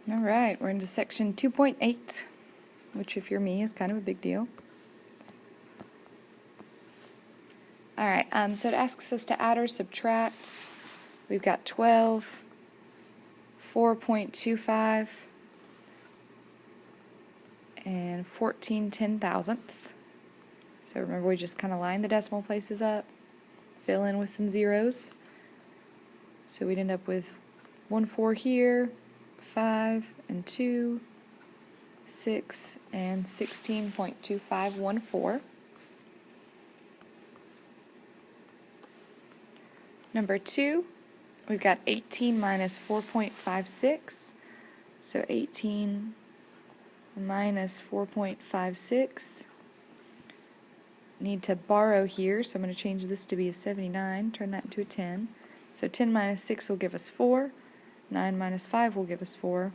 All right, we're into section 2.8, which if you're me is kind of a big deal. All right, so it asks us to add or subtract. We've got 12, 4.25, and 14 10,000ths. So remember, we just kind of line the decimal places up, fill in with some zeros. So we'd end up with 1 4 here, 5 and 2, 6 and 16.2514. Number 2, we've got 18 minus 4.56. So 18 minus 4.56. Need to borrow here, so I'm going to change this to be a 79, turn that into a 10. So 10 minus 6 will give us 4. 9 minus 5 will give us 4.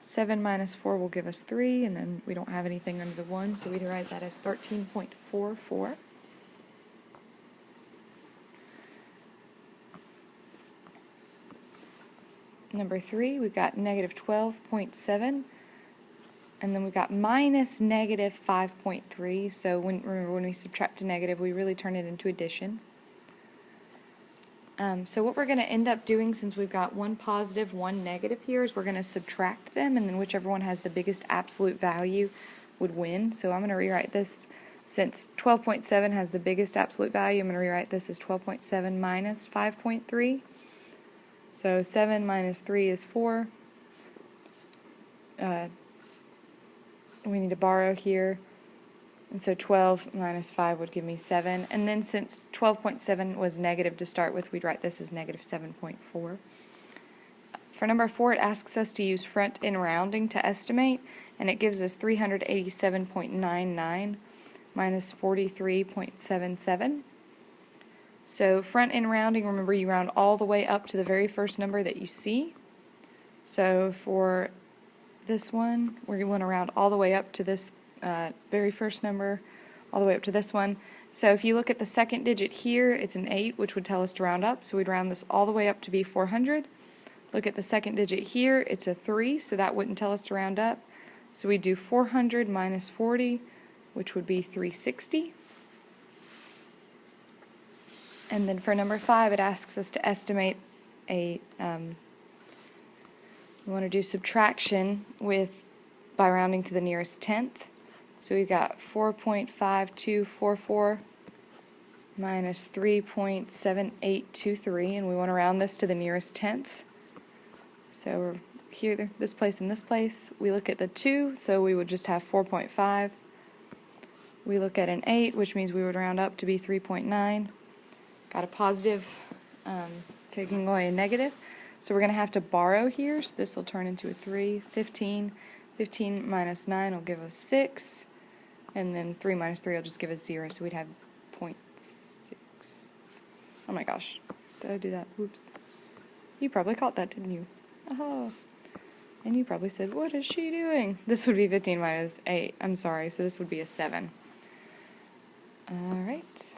7 minus 4 will give us 3, and then we don't have anything under the 1, so we'd write that as 13.44. Number 3, we've got negative 12.7, and then we've got minus negative 5.3, so remember when we subtract a negative, we really turn it into addition. So what we're going to end up doing, since we've got one positive, one negative here, is we're going to subtract them, and then whichever one has the biggest absolute value would win. So I'm going to rewrite this, since 12.7 has the biggest absolute value, I'm going to rewrite this as 12.7 minus 5.3. So 7 minus 3 is 4. We need to borrow here. And so 12 minus 5 would give me 7. And then since 12.7 was negative to start with, we'd write this as negative 7.4. For number 4, it asks us to use front-end rounding to estimate, and it gives us 387.99 minus 43.77. So front-end rounding, remember you round all the way up to the very first number that you see. So for this one, we want to round all the way up to this very first number, all the way up to this one. So if you look at the second digit here, it's an 8, which would tell us to round up, so we'd round this all the way up to be 400. Look at the second digit here, it's a 3, so that wouldn't tell us to round up. So we do 400 minus 40, which would be 360. And then for number 5, it asks us to estimate we want to do subtraction by rounding to the nearest tenth. So we've got 4.5244 minus 3.7823, and we want to round this to the nearest tenth. So we're here, this place, and this place. We look at the 2, so we would just have 4.5. We look at an 8, which means we would round up to be 3.9. Got a positive, taking away a negative. So we're going to have to borrow here, so this will turn into a 3. 15 minus 9 will give us 6, and then 3 minus 3 will just give us 0, so we'd have 0.6. Oh my gosh, did I do that? Oops. You probably caught that, didn't you? Oh. And you probably said, what is she doing? This would be 15 minus 8. I'm sorry, so this would be a 7. Alright.